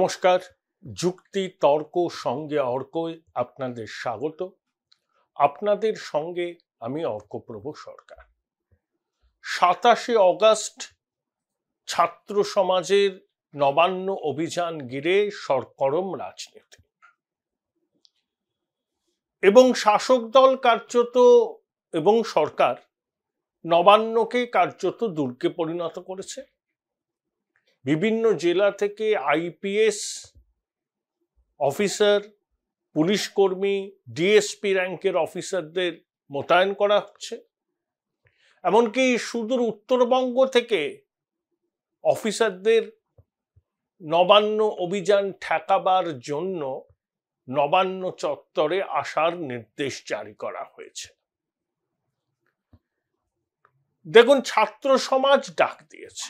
নমস্কার। যুক্তি তর্ক সঙ্গে অর্কয় আপনাদের স্বাগত। আপনাদের সঙ্গে আমি অর্কপ্রভ সরকার। 27 অগস্ট ছাত্র সমাজের নবান্ন অভিযান ঘিরে সরগরম রাজনীতি এবং শাসক দল কার্যত এবং সরকার নবান্নকে কার্যত দুর্গে পরিণত করেছে। বিভিন্ন জেলা থেকে আইপিএস অফিসার, পুলিশ কর্মী, ডিএসপি র্যাঙ্কের অফিসারদের মোতায়েন করা হচ্ছে। এমনকি সুদূর উত্তরবঙ্গ থেকে অফিসারদের নবান্ন অভিযান ঠেকাবার জন্য নবান্ন চত্বরে আসার নির্দেশ জারি করা হয়েছে। দেখুন, ছাত্র সমাজ ডাক দিয়েছে।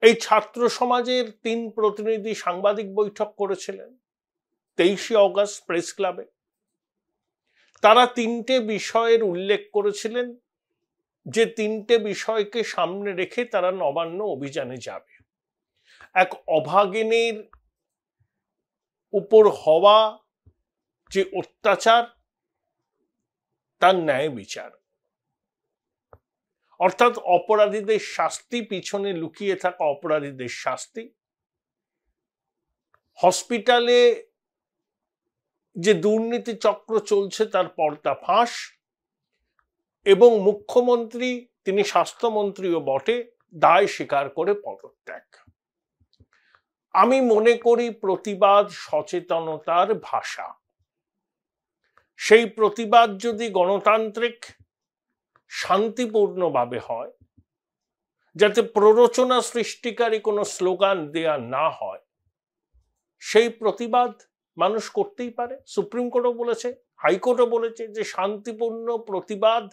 এই ছাত্র সমাজের 3 প্রতিনিধি সাংবাদিক বৈঠক করেছিলেন 23 অগস্ট প্রেস ক্লাবে। তারা 3টে বিষয়ের উল্লেখ করেছিলেন, যে 3টে বিষয়কে সামনে রেখে তারা নবান্ন অভিযানে যাবে। এক, অভাগিনীর উপর হওয়া যে অত্যাচার তার ন্যায় বিচার, অর্থাৎ অপরাধীদের শাস্তি, পিছনে লুকিয়ে থাকা অপরাধীদের শাস্তি। হসপিটালে যে দুর্নীতি চক্র চলছে তার পর্দাফাঁস, এবং মুখ্যমন্ত্রী, তিনি স্বাস্থ্যমন্ত্রীও বটে, দায় স্বীকার করে পদত্যাগ। আমি মনে করি প্রতিবাদ সচেতনতার ভাষা। সেই প্রতিবাদ যদি গণতান্ত্রিক শান্তিপূর্ণভাবে হয়, যাতে প্ররোচনা সৃষ্টিকারী কোনো স্লোগান দেয়া না হয়, সেই প্রতিবাদ মানুষ করতেই পারে। সুপ্রিম কোর্টও বলেছে, হাইকোর্টও বলেছে যে শান্তিপূর্ণ প্রতিবাদ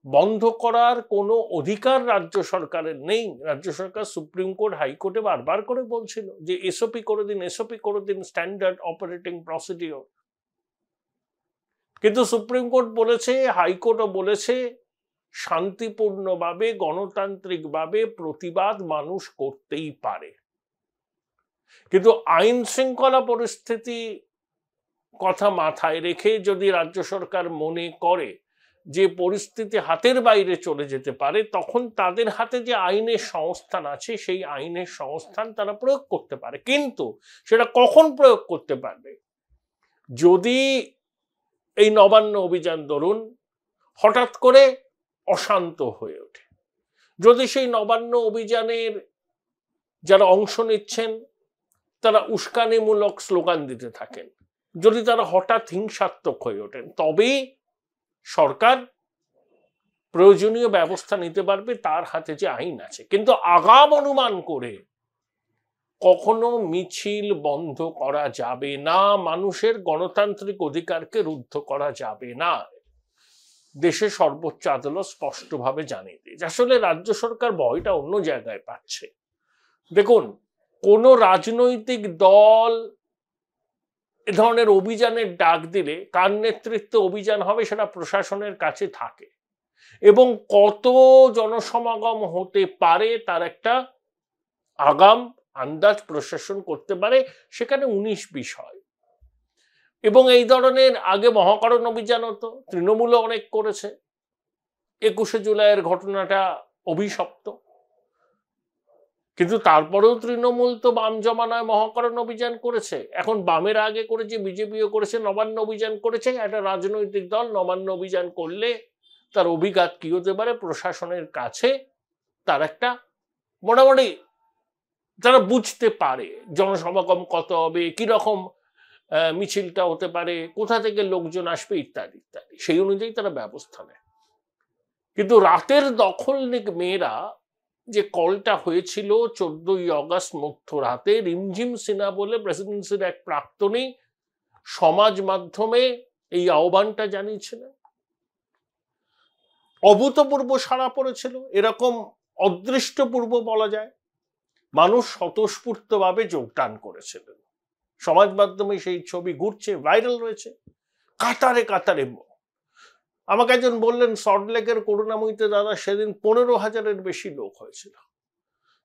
বন্ধ করার কোনো অধিকার রাজ্য সরকারের নেই। রাজ্য সরকার সুপ্রিম কোর্ট, হাইকোর্টে বারবার করে বলছিল যে এসওপি করে দিন, এসওপি করে দিন, স্ট্যান্ডার্ড অপারেটিং প্রসিডিওর। কিন্তু সুপ্রিম কোর্ট বলেছে, হাইকোর্টও বলেছে, শান্তিপূর্ণভাবে গণতান্ত্রিকভাবে প্রতিবাদ মানুষ করতেই পারে। কিন্তু আইন শৃঙ্খলা পরিস্থিতি কথা মাথায় রেখে যদি রাজ্য সরকার মনে করে যে পরিস্থিতি হাতের বাইরে চলে যেতে পারে, তখন তাদের হাতে যে আইনের সংস্থান আছে সেই আইনের সংস্থান তারা প্রয়োগ করতে পারে। কিন্তু সেটা কখন প্রয়োগ করতে পারবে? যদি এই নবান্ন অভিযান ধরুন হঠাৎ করে অশান্ত হয়ে ওঠে, যদি সেই নবান্ন অভিযানের যারা অংশ নিচ্ছেন তারা উস্কানিমূলক স্লোগান দিতে থাকেন, যদি তারা হঠাৎ হিংসাত্মক হয়ে ওঠেন, তবেই সরকার প্রয়োজনীয় ব্যবস্থা নিতে পারবে, তার হাতে যে আইন আছে। কিন্তু আগাম অনুমান করে কখনো মিছিল বন্ধ করা যাবে না, মানুষের গণতান্ত্রিক অধিকারকে রুদ্ধ করা যাবে না। দেশের সর্বোচ্চ আদালত স্পষ্টভাবে জানিয়ে দিয়েছে। আসলে রাজ্য সরকার ভয়টা অন্য জায়গায় পাচ্ছে। দেখুন, কোন রাজনৈতিক দল এ ধরনের অভিযানের ডাক দিলে কার নেতৃত্বে অভিযান হবে সেটা প্রশাসনের কাছে থাকে, এবং কত জনসমাগম হতে পারে তার একটা আগাম আন্দাজ প্রশাসন করতে পারে। সেখানে 19 বিষয়, এবং এই ধরনের আগে মহাকরণ অভিযান হতো, তৃণমূলও অনেক করেছে। 21শে জুলাইয়ের ঘটনাটা অভিশপ্ত, কিন্তু তারপরেও তৃণমূল তো বাম জমানায় মহাকরণ অভিযান করেছে। এখন বামের আগে করেছে, বিজেপিও করেছে, নবান্ন অভিযান করেছে। একটা রাজনৈতিক দল নবান্ন অভিযান করলে তার অভিঘাত কি হতে পারে? প্রশাসনের কাছে তার একটা মোটামুটি তারা বুঝতে পারে জনসমাগম কত হবে, কিরকম মিছিলটা হতে পারে, কোথা থেকে লোকজন আসবে, ইত্যাদি ইত্যাদি। সেই অনুযায়ী তারা ব্যবস্থা নেয়। কিন্তু রাতের দখলনিক মেয়েরা যে কলটা হয়েছিল 14ই অগস্ট মধ্যরাতে, রিমঝিম সিনহা বলে প্রেসিডেন্সির এক প্রাক্তনী সমাজ মাধ্যমে এই আহ্বানটা জানিয়েছিলেন, অভূতপূর্ব সাড়া পড়েছিল। এরকম অদৃষ্টপূর্ব বলা যায়, মানুষ স্বতঃস্ফূর্তভাবে যোগদান করেছিলেন। সমাজ মাধ্যমে সেই ছবি ঘুরছে, ভাইরাল রয়েছে, কাতারে কাতারে। আমাকে একজন বললেন, সল্টলেকের করুণাময়ীতে দাদা সেদিন 15,000-এর বেশি লোক হয়েছিল।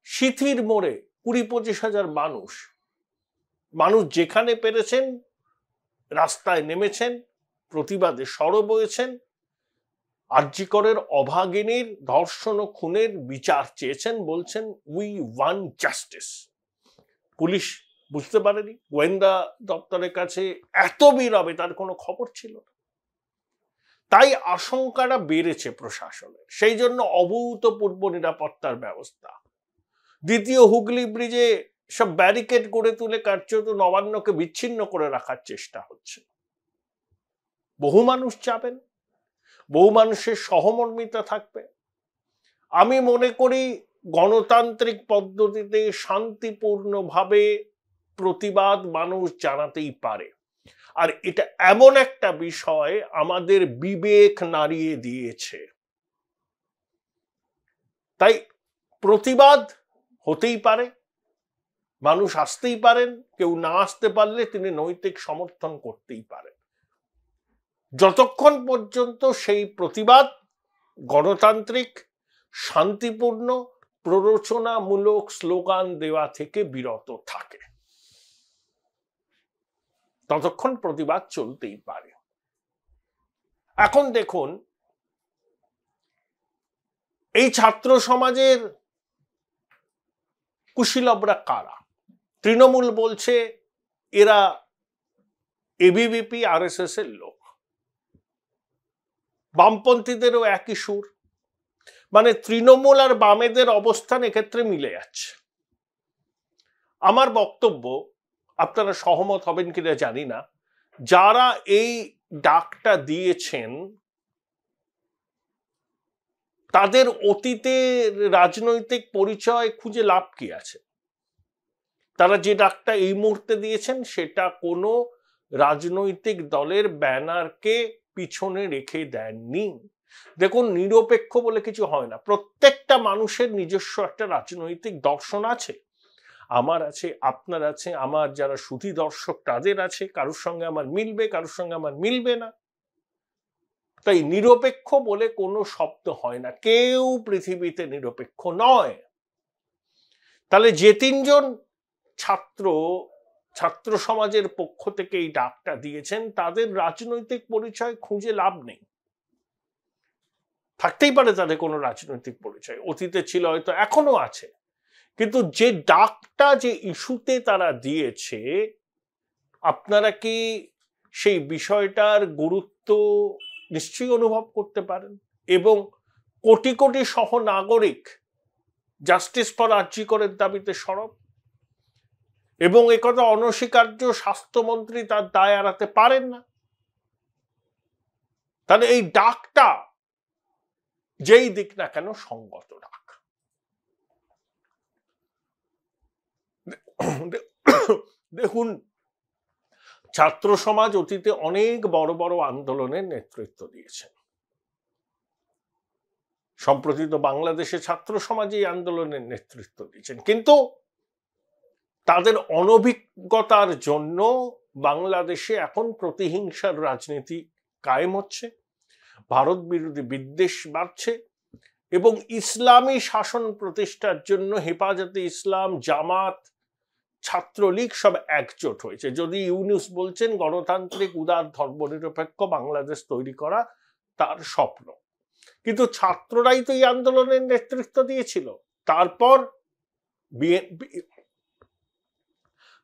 সিথির মোড়ে 20-25 হাজার মানুষ। মানুষ যেখানে পেরেছেন রাস্তায় নেমেছেন, প্রতিবাদে সরব হয়েছেন, আরজি করের অভাগিনীর ধর্ষণ ও খুনের বিচার চেয়েছেন, বলছেন উই ওয়ান্ট জাস্টিস। পুলিশ বুঝতে পারেনি, গোয়েন্দা দপ্তরের কাছে এত নীরবে তার কোনো খবর ছিল না। তাই আশঙ্কাটা বেড়েছে প্রশাসনের, সেই জন্য অভূতপূর্ব নিরাপত্তার ব্যবস্থা। দ্বিতীয় হুগলি ব্রিজে সব ব্যারিকেড গড়ে তুলে কার্যত নবান্নকে বিচ্ছিন্ন করে রাখার চেষ্টা হচ্ছে। বহু মানুষ যাবেন, বহু মানুষের সহমর্মিতা থাকবে। আমি মনে করি গণতান্ত্রিক পদ্ধতিতে শান্তিপূর্ণভাবে প্রতিবাদ মানুষ জানাতেই পারে, আর এটা এমন একটা বিষয় আমাদের বিবেক নাড়িয়ে দিয়েছে। তাই প্রতিবাদ হতেই পারে, মানুষ আসতেই পারেন, কেউ না আসতে পারলে তিনি নৈতিক সমর্থন করতেই পারেন, যতক্ষণ পর্যন্ত সেই প্রতিবাদ গণতান্ত্রিক, শান্তিপূর্ণ, প্ররোচনামূলক স্লোগান দেওয়া থেকে বিরত থাকে, ততক্ষণ প্রতিবাদ চলতেই পারে। এখন দেখুন, এই ছাত্র সমাজের কুশীলবরা কারা? তৃণমূল বলছে এরা এবিভিপি আরএসএস এর লোক, বামপন্থীদেরও একই সুর, মানে তৃণমূল আর বামেদের অবস্থান এক্ষেত্রে মিলে যাচ্ছে। আমার বক্তব্য, আপনারা সহমত হবেন কিনা জানি না, যারা এই ডাকটা দিয়েছেন তাদের অতীতের রাজনৈতিক পরিচয় খুঁজে লাভ কি আছে? তারা যে ডাকটা এই মুহূর্তে দিয়েছেন সেটা কোনো রাজনৈতিক দলের ব্যানারকে পিছনে রেখে দেননি। দেখুন, নিরপেক্ষ বলে কিছু হয় না, প্রত্যেকটা মানুষের নিজস্ব একটা রাজনৈতিক দর্শন আছে। আমার আছে, আপনার আছে, আমার যারা সুধী দর্শক তাদের আছে, কারোর সঙ্গে আমার মিলবে, কারোর সঙ্গে আমার মিলবে না। তাই নিরপেক্ষ বলে কোনো শব্দ হয় না, কেউ পৃথিবীতে নিরপেক্ষ নয়। তাহলে যে তিনজন ছাত্র সমাজের পক্ষ থেকে এই ডাকটা দিয়েছেন তাদের রাজনৈতিক পরিচয় খুঁজে লাভ নেই। থাকতেই পারে তাদের কোনো রাজনৈতিক পরিচয়, অতীতে ছিল, হয়তো এখনো আছে, কিন্তু যে ডাকটা, যে ইস্যুতে তারা দিয়েছে, আপনারা কি সেই বিষয়টার গুরুত্ব নিশ্চয়ই অনুভব করতে পারেন? এবং কোটি কোটি সহনাগরিক জাস্টিস ফর আরজি করের দাবিতে সরব, এবং একথা অনস্বীকার্য, স্বাস্থ্যমন্ত্রী তার দায় এড়াতে পারেন না। তাহলে এই ডাকটা যেই দিক না কেন সঙ্গত ডাক। দেখুন, ছাত্র সমাজ অতীতে অনেক বড় বড় আন্দোলনের নেতৃত্ব দিয়েছেন। সম্প্রতি তো বাংলাদেশে ছাত্র সমাজ এই আন্দোলনের নেতৃত্ব দিয়েছেন, কিন্তু তাদের অনভিজ্ঞতার জন্য বাংলাদেশে এখন প্রতিহিংসার রাজনীতি কায়েম হচ্ছে, ভারত বিরোধী বিদ্বেষ বাড়ছে, এবং ইসলামী শাসন প্রতিষ্ঠার জন্য হেফাজতে ইসলাম, জামাত, ছাত্রলীগ সব একজোট হয়েছে। যদি ইউনূস বলছেন গণতান্ত্রিক, উদার, ধর্মনিরপেক্ষ বাংলাদেশ তৈরি করা তার স্বপ্ন, কিন্তু ছাত্ররাই তো এই আন্দোলনের নেতৃত্ব দিয়েছিল। তারপর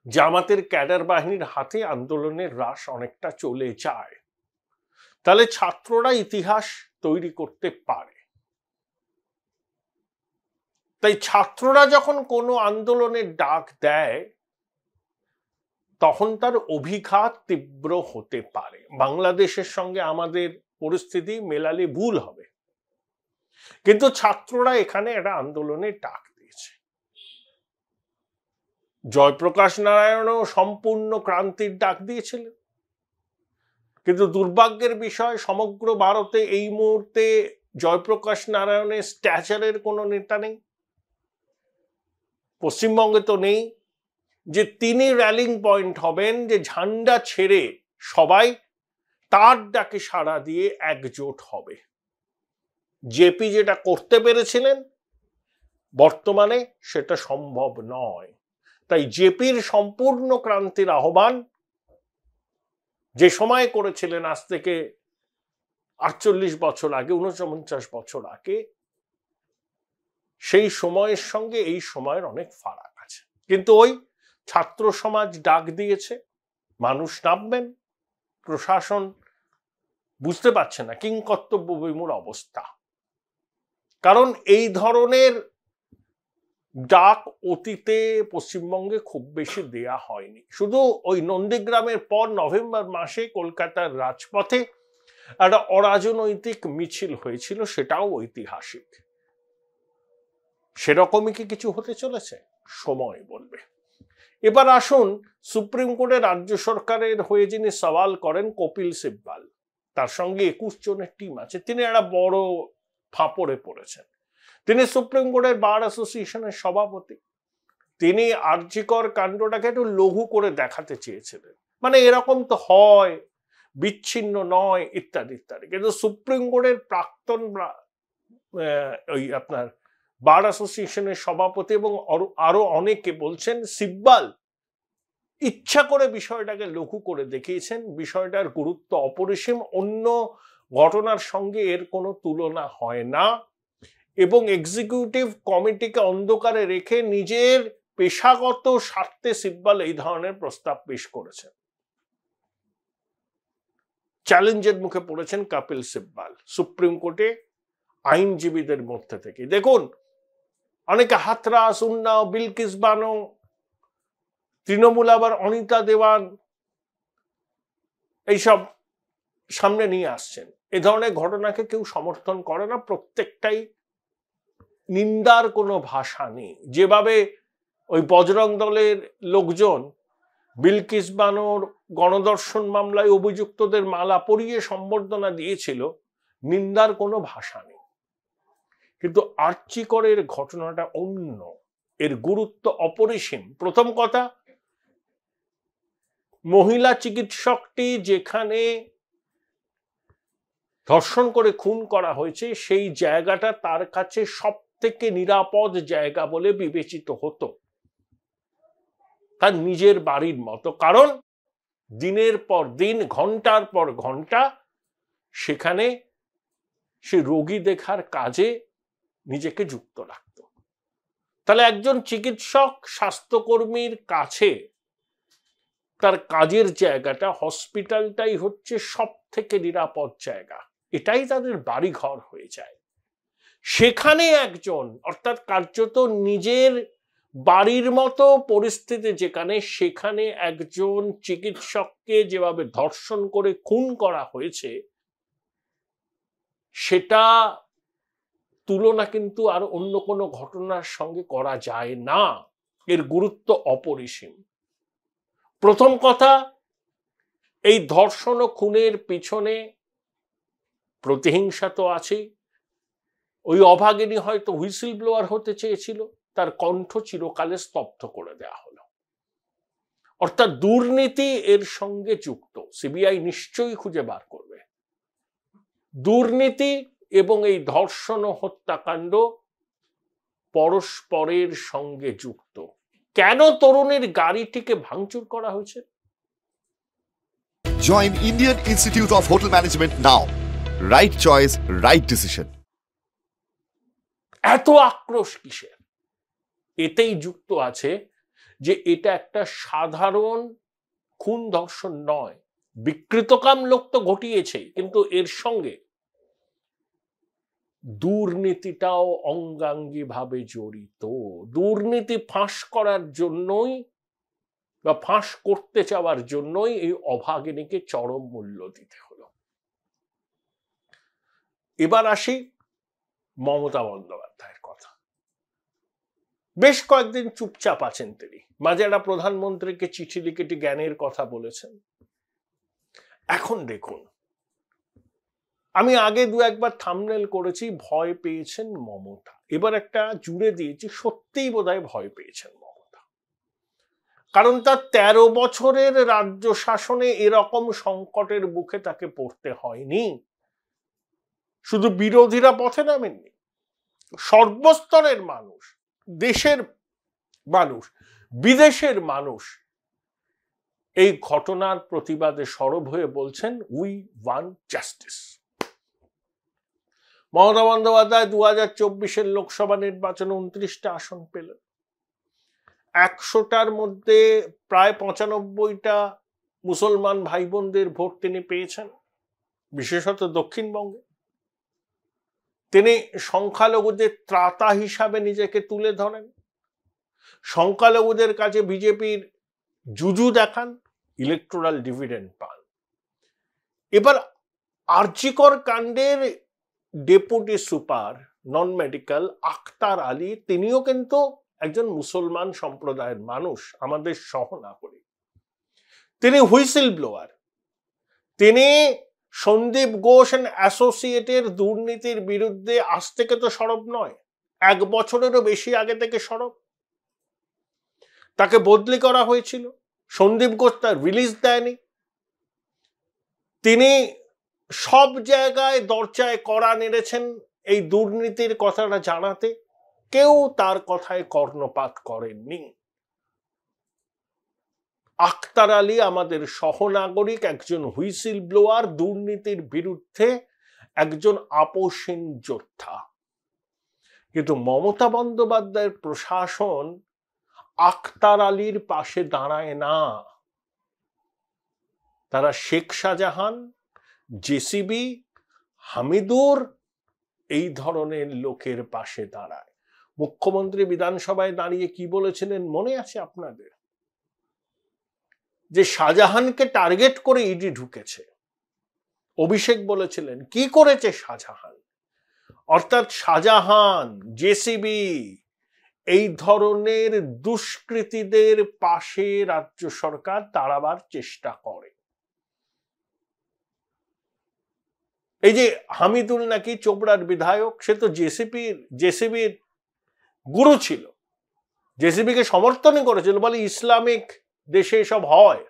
জামাতের ক্যাডার বাহিনীর হাতে আন্দোলনের রাশ অনেকটা চলে যায়। তাহলে ছাত্ররা ইতিহাস তৈরি করতে পারে। তাই ছাত্ররা যখন কোনো আন্দোলনের ডাক দেয় তখন তার অভিঘাত তীব্র হতে পারে। বাংলাদেশের সঙ্গে আমাদের পরিস্থিতি মেলালে ভুল হবে, কিন্তু ছাত্ররা এখানে একটা আন্দোলনের ডাক দিয়েছে। জয়প্রকাশ নারায়ণও সম্পূর্ণ ক্রান্তির ডাক দিয়েছিলেন, কিন্তু দুর্ভাগ্যের বিষয় সমগ্র ভারতে এই মুহূর্তে জয়প্রকাশ নারায়ণের স্ট্যাচারের কোনো নেতা নেই। পশ্চিমবঙ্গে তো নেই, যে তিনি র্যালিং পয়েন্ট হবেন, যে ঝান্ডা ছেড়ে সবাই তার ডাকে সাড়া দিয়ে একজোট হবে। জেপি যেটা করতে পেরেছিলেন, বর্তমানে সেটা সম্ভব নয়। তাই জেপির সম্পূর্ণ ক্রান্তির আহ্বান যে সময় করেছিলেন আজ থেকে 48 বছর আগে, 49 বছর আগে, সেই সময়ের সঙ্গে এই সময়ের অনেক ফারাক আছে। কিন্তু ওই ছাত্র সমাজ ডাক দিয়েছে, মানুষ নামবেন, প্রশাসন বুঝতে পারছে না, কিংকর্তব্য বিমূঢ় অবস্থা। কারণ এই ধরনের ডাক অতীতে পশ্চিমবঙ্গে খুব বেশি দেয়া হয়নি। শুধু ওই নন্দীগ্রামের পর নভেম্বর মাসে কলকাতার রাজপথে একটা অরাজনৈতিক মিছিল হয়েছিল, সেটাও ঐতিহাসিক। সেরকমই কি কিছু হতে চলেছে? সময় বলবে। এবার আসুন সুপ্রিম কোর্টে রাজ্য সরকারের হয়ে যিনি সওয়াল করেন, কপিল সিব্বাল, তার সঙ্গে 21 জনের টিম আছে। তিনি একটা বড় ফাঁপড়ে পড়েছেন। তিনি সুপ্রিম কোর্টের বার অ্যাসোসিয়েশনের সভাপতি। তিনি আরজিকর কাণ্ডটাকে একটু লঘু করে দেখাতে চেয়েছিলেন, মানে এরকম তো হয়, বিচ্ছিন্ন নয়, ইত্যাদি ইত্যাদি। কিন্তু সুপ্রিম কোর্টের প্রাক্তন ওই আপনার বার অ্যাসোসিয়েশনের সভাপতি এবং আরো অনেকে বলছেন সিব্বাল ইচ্ছা করে বিষয়টাকে লঘু করে দেখিয়েছেন, বিষয়টার গুরুত্ব অপরিসীম, অন্য ঘটনার সঙ্গে এর কোনো তুলনা হয় না, এবং এক্সিকিউটিভ কমিটিকে অন্ধকারে রেখে নিজের পেশাগত স্বার্থে সিব্বাল এই ধরনের প্রস্তাব পেশ করেছেন। চ্যালেঞ্জের মুখে পড়েছেন কপিল সিব্বাল সুপ্রিম কোর্টে আইনজীবীদের মধ্যে থেকে। দেখুন, অনেকে হাথরাস, উন্নাও, বিলকিস বানো, তৃণমূল আবার অনিতা দেওয়ান এইসব সামনে নিয়ে আসছেন। এ ধরনের ঘটনাকে কেউ সমর্থন করে না, প্রত্যেকটাই নিন্দার কোনো ভাষা নেই। যেভাবে ওই বজরং দলের লোকজন বিলকিস বানোর গণধর্ষণ মামলায় অভিযুক্তদের মালা পরিয়ে সম্বর্ধনা দিয়েছিল, নিন্দার কোনো ভাষা নেই। কিন্তু আর্চিকরের ঘটনাটা অন্য, এর গুরুত্ব অপরিসীম। প্রথম কথা, মহিলা চিকিৎসকটি যেখানে ধর্ষণ করে খুন করা হয়েছে, সেই জায়গাটা তার কাছে সব থেকে নিরাপদ জায়গা বলে বিবেচিত হতো, তার নিজের বাড়ির মতো। কারণ দিনের পর দিন, ঘন্টার পর ঘন্টা সেখানে সে রোগী দেখার কাজে নিজেকে যুক্ত রাখত। তাহলে একজন চিকিৎসক স্বাস্থ্যকর্মীর কাছে তার কাজের জায়গাটা, হসপিটালটাই হচ্ছে সব থেকে নিরাপদ জায়গা, এটাই তাদের বাড়িঘর হয়ে যায়। সেখানে একজন, অর্থাৎ কার্যত নিজের বাড়ির মতো পরিস্থিতি যেখানে, সেখানে একজন চিকিৎসককে যেভাবে ধর্ষণ করে খুন করা হয়েছে, সেটা তুলনা কিন্তু আর অন্য কোনো ঘটনার সঙ্গে করা যায় না। এর গুরুত্ব অপরিসীম। প্রথম কথা, এই ধর্ষণ ও খুনের পিছনে প্রতিহিংসা তো আছেই। ওই অভাগিনী হয়তো হুইসেল ব্লোয়ার হতে চেয়েছিল, তার কণ্ঠ চিরকালে স্তব্ধ করে দেওয়া হলো। অর্থাৎ দুর্নীতি এর সঙ্গে যুক্ত, সিবিআই নিশ্চয়ই খুঁজে বার করবে। দুর্নীতি এবং এই ধর্ষণ ও হত্যাকাণ্ড পরস্পরের সঙ্গে যুক্ত। কেন তরুণীর গাড়িটিকে ভাঙচুর করা হয়েছে? Join Indian Institute of Hotel Management now. Right choice, right decision. এত আক্রোশ কিসের? এতেই যুক্ত আছে যে এটা একটা সাধারণ খুন ধর্ষণ নয়, বিকৃতকাম লোক তো ঘটিয়েছে, কিন্তু এর সঙ্গে দুর্নীতিটাও অঙ্গাঙ্গিভাবে জড়িত। দুর্নীতি ফাঁস করার জন্যই বা ফাঁস করতে চাওয়ার জন্যই এই অভাগিনীকে চরম মূল্য দিতে হলো। এবার আসি মমতা বন্দ্যোপাধ্যায়ের কথা। বেশ কয়েকদিন চুপচাপ আছেন তিনি, মাঝে একটা প্রধানমন্ত্রীকে চিঠি লিখে জ্ঞানের কথা বলেছেন। এখন দেখুন, আমি আগে দু একবার থাম্বনেল করেছি ভয় পেয়েছেন মমতা, এবার একটা জুড়ে দিয়েছি সত্যিই বোধহয় ভয় পেয়েছেন মমতা। কারণ তার 13 বছরের রাজ্য শাসনে এরকম সংকটের মুখে তাকে পড়তে হয়নি। শুধু বিরোধীরা পথে নামেননি, সর্বস্তরের মানুষ, দেশের মানুষ বিদেশের মানুষ এই ঘটনার প্রতিবাদে সরব হয়ে বলছেন we want justice. Mamata Bandyopadhyay 2024-এর লোকসভা নির্বাচনে 29টা আসন পেলেন। 100টার মধ্যে প্রায় 95টা মুসলমান ভাই বোনদের ভোট তিনি পেয়েছেন, বিশেষত দক্ষিণবঙ্গে। তিনি সংখ্যালঘুদের ত্রাতা হিসাবে নিজেকে তুলে ধরেন, সংখ্যালঘুদের কাছে বিজেপির জুজু দেখান, ইলেকটোরাল ডিভিডেন্ড পান। এবার আরজিকর কাণ্ডের deputy super non medical Akhtar Ali, তিনিও কিন্তু একজন মুসলমান সম্প্রদায়ের মানুষ, আমাদের সহনাগরিক। তিনি হুইসেল ব্লোয়ার। তিনি সন্দীপ ঘোষ এন্ড অ্যাসোসিয়েটের দুর্নীতির বিরুদ্ধে আজ থেকে তো সরব নয়, 1 বছরেরও বেশি আগে থেকে সরব। তাকে বদলি করা হয়েছিল, সন্দীপ ঘোষ তার রিলিজ দেয়নি। তিনি সব জায়গায় দরজায় কড়া নেড়েছেন এই দুর্নীতির কথাটা জানাতে, কেউ তার কথায় কর্ণপাত করেননি। আখতার আলী আমাদের সহনাগরিক, একজন হুইসেল ব্লোয়ার, দুর্নীতির বিরুদ্ধে একজন আপোষহীন যোদ্ধা। কিন্তু মমতা বন্দ্যোপাধ্যায়ের প্রশাসন আখতার আলীর পাশে দাঁড়ায় না। তারা শেখ শাহজাহান, জেসিবি, হামিদুর এই ধরনের লোকের পাশে দাঁড়ায়। মুখ্যমন্ত্রী বিধানসভায় দাঁড়িয়ে কি বলেছিলেন মনে আছে আপনাদের? যে শাহজাহানকে টার্গেট করে ইডি ঢুকেছে। অভিষেক বলেছিলেন কি করেছে শাহজাহান, অর্থাৎ শাহজাহান, জেসিবি এই ধরনের দুষ্কৃতীদের পাশে রাজ্য সরকার দাঁড়াবার চেষ্টা করে। এই যে হামিদুল নাকি চোপড়ার বিধায়ক, সে তো জেসিবির গুরু ছিল, জেসিবিকে সমর্থনই করেছিল, বলে ইসলামিক দেশে এসব হয়।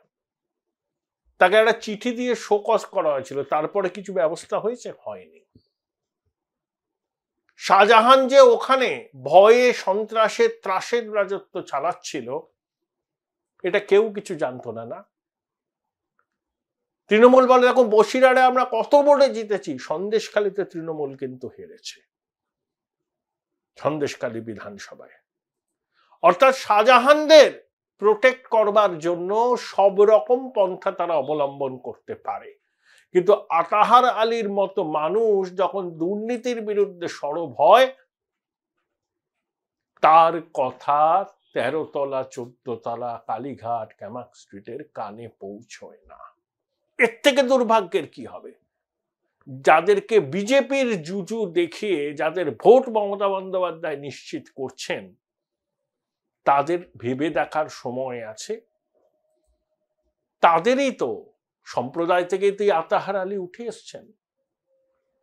তাকে একটা চিঠি দিয়ে শোকজ করা হয়েছিল, তারপরে কিছু ব্যবস্থা হয়েছে? হয়নি। শাহজাহান যে ওখানে ভয়ে সন্ত্রাসের ত্রাসের রাজত্ব চালাচ্ছিল এটা কেউ কিছু জানতো না। না, তৃণমূল বলে দেখো বসিরহাটে আমরা কত ভোটে জিতেছি, সন্দেশখালীতে তৃণমূল কিন্তু হেরেছে, সন্দেশখালী বিধানসভায়। অর্থাৎ শাহজাহানদের প্রোটেক্ট করবার জন্য সব রকম পন্থা তারা অবলম্বন করতে পারে, কিন্তু আতাহার আলীর মতো মানুষ যখন দুর্নীতির বিরুদ্ধে সরব হয়, তার কথা 13 তলা 14 তলা কালীঘাট ক্যামাক স্ট্রিটের কানে পৌঁছয় না। এর থেকে দুর্ভাগ্যের কি হবে? যাদেরকে বিজেপির জুজু দেখিয়ে যাদের ভোট মমতা বন্দ্যোপাধ্যায় নিশ্চিত করছেন, তাদের ভেবে দেখার সময় আছে। তাদেরই তো সম্প্রদায় থেকে আতাহার আলী উঠে এসছেন,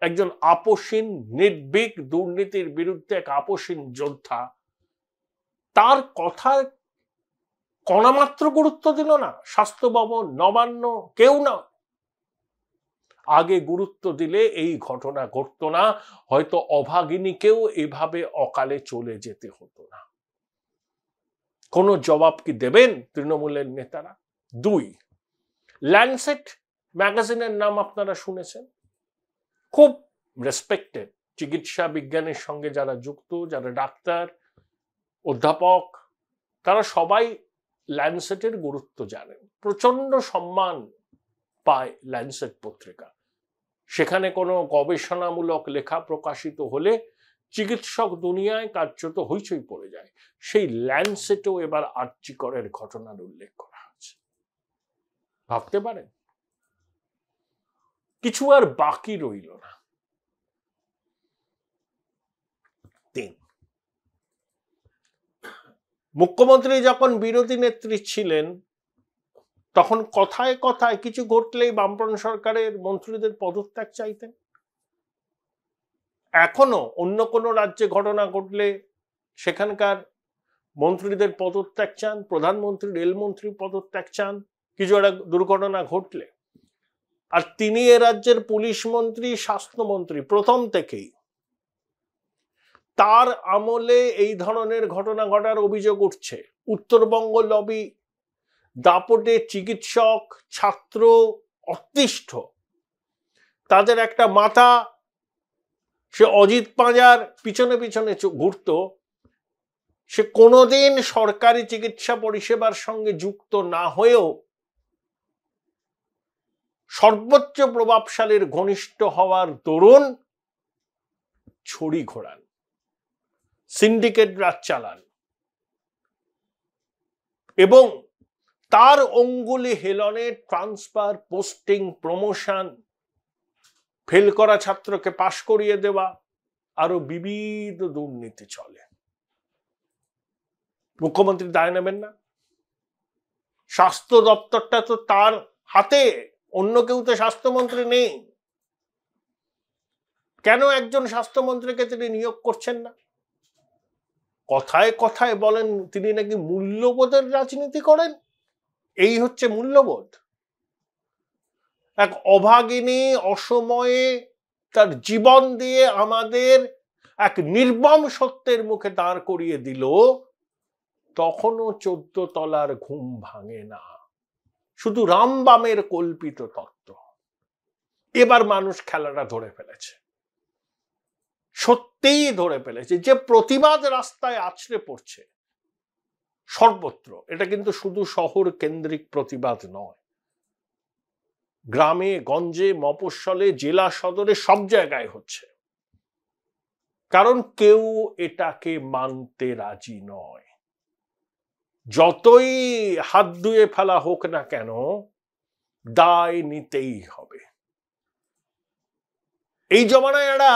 একজন আপোষহীন নির্ভীক, দুর্নীতির বিরুদ্ধে এক আপোষহীন যোদ্ধা। তার কথার কণামাত্র গুরুত্ব দিল না স্বাস্থ্য ভবন, নবান্ন, কেউ না। আগে গুরুত্ব দিলে এই ঘটনা ঘটতো না, হয়তো অভাগিনীকেও এভাবে অকালে চলে যেতে হতো না। কোনো জবাব কি দেবেন তৃণমূলের নেতারা? 2, ল্যান্ডসেট ম্যাগাজিনের নাম আপনারা শুনেছেন, খুব রেসপেক্টেড, চিকিৎসা বিজ্ঞানের সঙ্গে যারা যুক্ত, যারা ডাক্তার, অধ্যাপক, তারা সবাই ল্যান্ডসেটের গুরুত্ব জানেন। প্রচন্ড সম্মান পায় ল্যান্ডসেট পত্রিকা। সেখানে কোনো গবেষণামূলক লেখা প্রকাশিত হলে চিকিৎসক দুনিয়ায় কার্যত হইচই পড়ে যায়। সেই ল্যান্ডসেটেও এবার আরজিকরের ঘটনার উল্লেখ করা হয়েছে। ভাবতে পারেন, কিছু আর বাকি রইল না। 3, মুখ্যমন্ত্রী যখন বিরোধী নেত্রী ছিলেন তখন কথায় কথায় কিছু ঘটলেই বামপন্থী সরকারের মন্ত্রীদের পদত্যাগ চাইতেন। এখনো অন্য কোনো রাজ্যে ঘটনা ঘটলে সেখানকার মন্ত্রীদের পদত্যাগ চান, প্রধানমন্ত্রী, রেলমন্ত্রী পদত্যাগ চান কিছু একটা দুর্ঘটনা ঘটলে। আর তিনি এ রাজ্যের পুলিশ মন্ত্রী, স্বাস্থ্যমন্ত্রী, প্রথম থেকেই তার আমলে এই ধরনের ঘটনা ঘটার অভিযোগ উঠছে। উত্তরবঙ্গ লবি দাপটে চিকিৎসক ছাত্র অতিষ্ঠ, তাদের একটা মাথা সে অজিত পাঁজার পিছনে পিছনে ঘুরত, সে কোনোদিন সরকারি চিকিৎসা পরিষেবার সঙ্গে যুক্ত না হয়েও সর্বোচ্চ প্রভাবশালীর ঘনিষ্ঠ হওয়ার দরুন ছড়ি ঘোরান, সিন্ডিকেট রাজ চালান এবং তার অঙ্গুলি হেলনে ট্রান্সফার, পোস্টিং, প্রমোশন, ফেল করা ছাত্রকে পাশ করিয়ে দেওয়া, আরো বিবিধ দুর্নীতি চলে। মুখ্যমন্ত্রী দায় নেবেন না? স্বাস্থ্য দপ্তরটা তো তার হাতে, অন্য কেউ তো স্বাস্থ্যমন্ত্রী নেই। কেন একজন স্বাস্থ্যমন্ত্রীকে তিনি নিয়োগ করছেন না? কথায় কথায় বলেন তিনি নাকি মূল্যবোধের রাজনীতি করেন। এই হচ্ছে মূল্যবোধ? এক অভাগিনী অসময়ে তার জীবন দিয়ে আমাদের এক নির্মম সত্যের মুখে দাঁড় করিয়ে দিল, তখনও 14 তলার ঘুম ভাঙে না। শুধু রামবামের কল্পিত তত্ত্ব। এবার মানুষ খেলাটা ধরে ফেলেছে, সত্যিই ধরে ফেলেছে। যে প্রতিবাদ রাস্তায় আছড়ে পড়ছে সর্বত্র, এটা কিন্তু শুধু শহর কেন্দ্রিক প্রতিবাদ নয়, গ্রামে গঞ্জে মফস্বলে জেলা সদরে সব জায়গায় হচ্ছে। কারণ কেউ এটাকে মানতে রাজি নয়। যতই হাত ধুয়ে ফেলা হোক না কেন, দায় নিতেই হবে। এই জমানায় এরা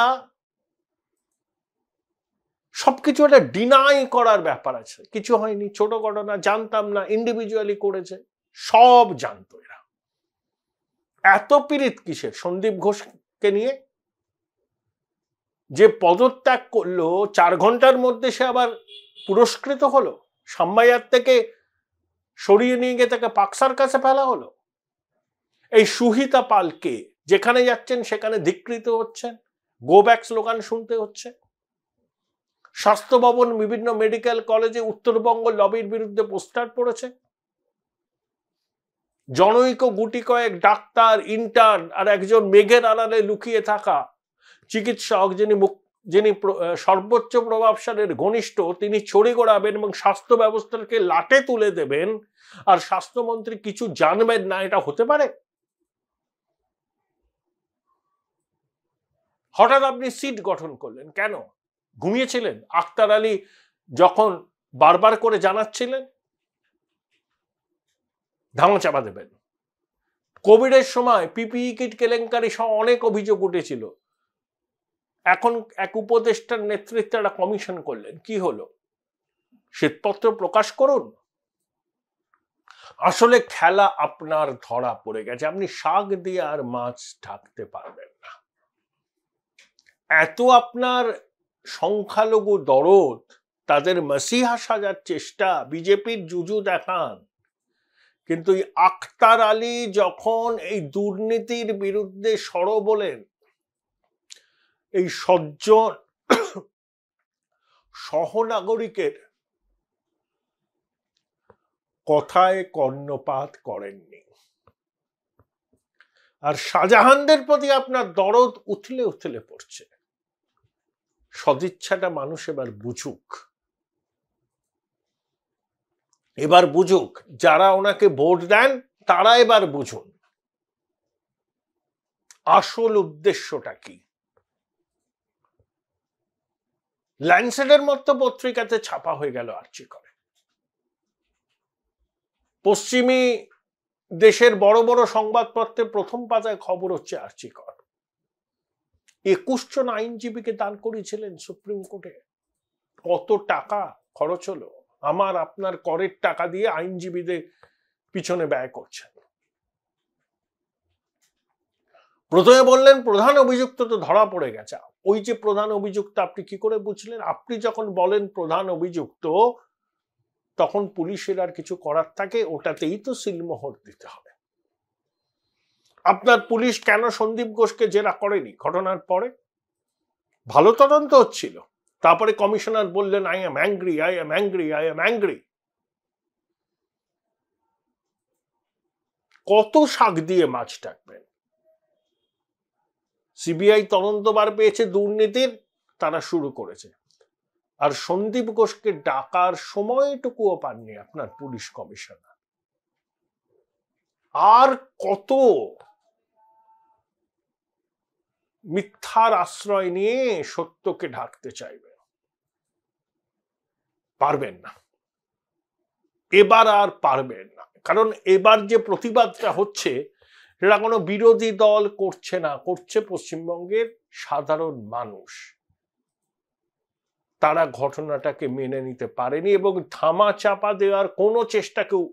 সবকিছু একটা ডিনাই করার ব্যাপার আছে। কিছু হয়নি, ছোট ঘটনা, জানতাম না, ইন্ডিভিজুয়ালি করেছে, সব জানতো এরা। এত পীড়িত কিসের সন্দীপ ঘোষকে নিয়ে? যে পদত্যাগ করলো 4 ঘন্টার মধ্যে সে আবার পুরস্কৃত হলো, সাম্মাইয়ার থেকে সরিয়ে নিয়ে গিয়ে তাকে পাকসার কাছে ফেলা হলো। এই সুহিতা পালকে যেখানে যাচ্ছেন সেখানে ধিক্কৃত হচ্ছেন, গো ব্যাক স্লোগান শুনতে হচ্ছে। স্বাস্থ্য ভবন, বিভিন্ন মেডিকেল কলেজে উত্তরবঙ্গ লবির বিরুদ্ধে পোস্টার পড়েছে। জনৈক গুটি কয়েক ডাক্তার, ইন্টার্ন আর একজন মেঘের আড়ালে লুকিয়ে থাকা চিকিৎসক যিনি সর্বোচ্চ প্রভাবশালীর ঘনিষ্ঠ, তিনি ছড়ি ঘোরাবেন এবং স্বাস্থ্য ব্যবস্থাকে লাটে তুলে দেবেন, আর স্বাস্থ্যমন্ত্রী কিছু জানবেন না। এটা হতে পারে? হঠাৎ আপনি সিট গঠন করলেন কেন? ঘুমিয়েছিলেন? আক্তার আলী যখন বারবার করে জানাচ্ছিলেন ধামাচাপা দেবেন। কোভিডের সময় পিপিই কিট কেলেঙ্কারি সহ অনেক অভিযোগ উঠেছিল। এখন এক উপদেষ্টার নেতৃত্বে একটা কমিশন করলেন, কি হলো? শ্বেতপত্র প্রকাশ করুন। আসলে খেলা আপনার ধরা পড়ে গেছে, আপনি শাক দিয়ে আর মাছ ঢাকতে পারবেন না। এত আপনার সংখ্যালঘু দরদ, তাদের মসিহা সাজার চেষ্টা, বিজেপির জুজু দেখান, কিন্তু আক্তার আলী যখন এই দুর্নীতির বিরুদ্ধে সরব বলেন, এই সজ্জন সহনাগরিকের কথায় কর্ণপাত করেননি। আর শাহজাহানদের প্রতি আপনার দরদ উথলে উথলে পড়ছে। সদিচ্ছাটা মানুষ এবার বুঝুক, এবার বুঝুক, যারা ওনাকে ভোট দেন তারা এবার বুঝুন আসল উদ্দেশ্যটা কি। ল্যান্ডসেটের মতো পত্রিকাতে ছাপা হয়ে গেল আর্চি করে। পশ্চিমী দেশের বড় বড় সংবাদপত্রে প্রথম পাতায় খবর হচ্ছে আর্চি কর। 21 জন আইনজীবীকে দান করেছিলেন সুপ্রিম কোর্টে। কত টাকা খরচ হলো? আমার আপনার করের টাকা দিয়ে আইনজীবীদের পিছনে ব্যয় করছেন। প্রথমে বললেন প্রধান অভিযুক্ত তো ধরা পড়ে গেছে। ওই যে প্রধান অভিযুক্ত, আপনি কি করে বুঝলেন? আপনি যখন বলেন প্রধান অভিযুক্ত, তখন পুলিশের আর কিছু করার থাকে, ওটাতেই তো সিলমোহর দিতে হবে। আপনার পুলিশ কেন সন্দীপ ঘোষকে জেরা করেনি ঘটনার পরে? ভালো তদন্ত হচ্ছিল, তারপরে কমিশনার বললেন I am angry, I am angry, I am angry. কত শাক দিয়ে মাছ ডাকবেন? সিবিআই তদন্তভার পেয়েছে দুর্নীতির, তারা শুরু করেছে। আর সন্দীপ ঘোষকে ডাকার সময়টুকুও পাননি আপনার পুলিশ কমিশনার। আর কত মিথ্যার আশ্রয় নিয়ে সত্যকে ঢাকতে চাইবে? পারবেন না, এবার আর পারবেন না। কারণ এবার যে প্রতিবাদটা হচ্ছে সেটা কোনো বিরোধী দল করছে না, করছে পশ্চিমবঙ্গের সাধারণ মানুষ। তারা ঘটনাটাকে মেনে নিতে পারেনি এবং ধামা চাপা দেওয়ার কোনো চেষ্টাকেও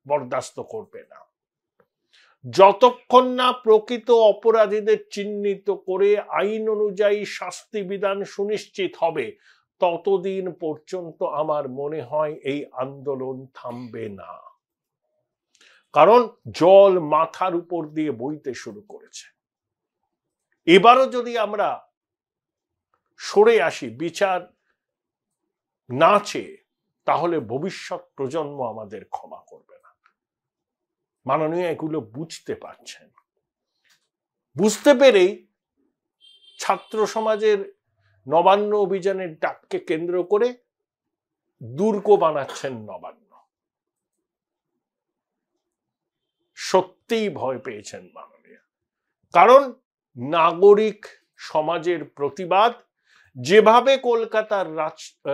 বরদাস্ত করবে না। যতক্ষণ না প্রকৃত অপরাধীদের চিহ্নিত করে আইন অনুযায়ী শাস্তি বিধান সুনিশ্চিত হবে, ততদিন পর্যন্ত আমার মনে হয় এই আন্দোলন থামবে না। কারণ জল মাথার উপর দিয়ে বইতে শুরু করেছে। এবারও যদি আমরা সরে আসি বিচার না চেয়ে, তাহলে ভবিষ্যৎ প্রজন্ম আমাদের ক্ষমা করবে না। মাননীয় এগুলো বুঝতে পারছেন। বুঝতে পেরেই ছাত্র সমাজের নবান্ন অভিযানের ডাককে কেন্দ্র করে দুর্গ বানাচ্ছেন নবান্ন। সত্যিই ভয় পেয়েছেন মাননীয়। কারণ নাগরিক সমাজের প্রতিবাদ যেভাবে কলকাতার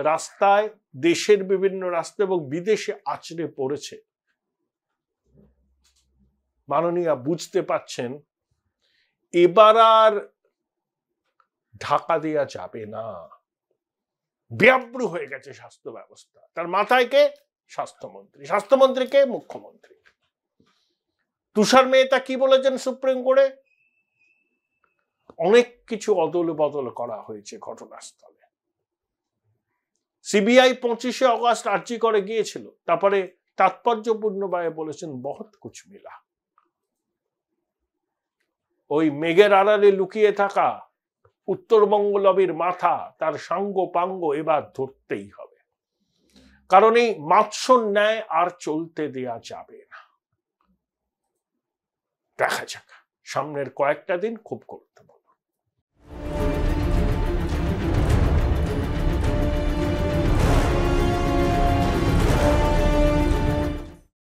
রাস্তায়, দেশের বিভিন্ন রাস্তা এবং বিদেশে আছড়ে পড়েছে, মাননীয় বুঝতে পাচ্ছেন এবার আর ঢাকা দেয়া যাবে না। ব্যাব্রু হয়ে গেছে স্বাস্থ্য ব্যবস্থা। তার মাথায় কে? স্বাস্থ্যমন্ত্রী। স্বাস্থ্যমন্ত্রীকে মুখ্যমন্ত্রী। তুষার মেহতা কি বলেছেন সুপ্রিম কোর্টে? অনেক কিছু অদল বদল করা হয়েছে ঘটনাস্থলে। সিবিআই 25শে অগস্ট আর্জি করে গিয়েছিল, তারপরে তাৎপর্যপূর্ণভাবে বলেছেন বহুত কুছ মিলা। ওই মেঘের আড়ালে লুকিয়ে থাকা উত্তরবঙ্গ লবির মাথা, তার সাঙ্গ পাঙ্গ এবার ধরতেই হবে। কারণ এই মাৎস্যর ন্যায় আর চলতে দেয়া যাবে না। দেখা যাক, সামনের কয়েকটা দিন খুব গুরুত্বপূর্ণ।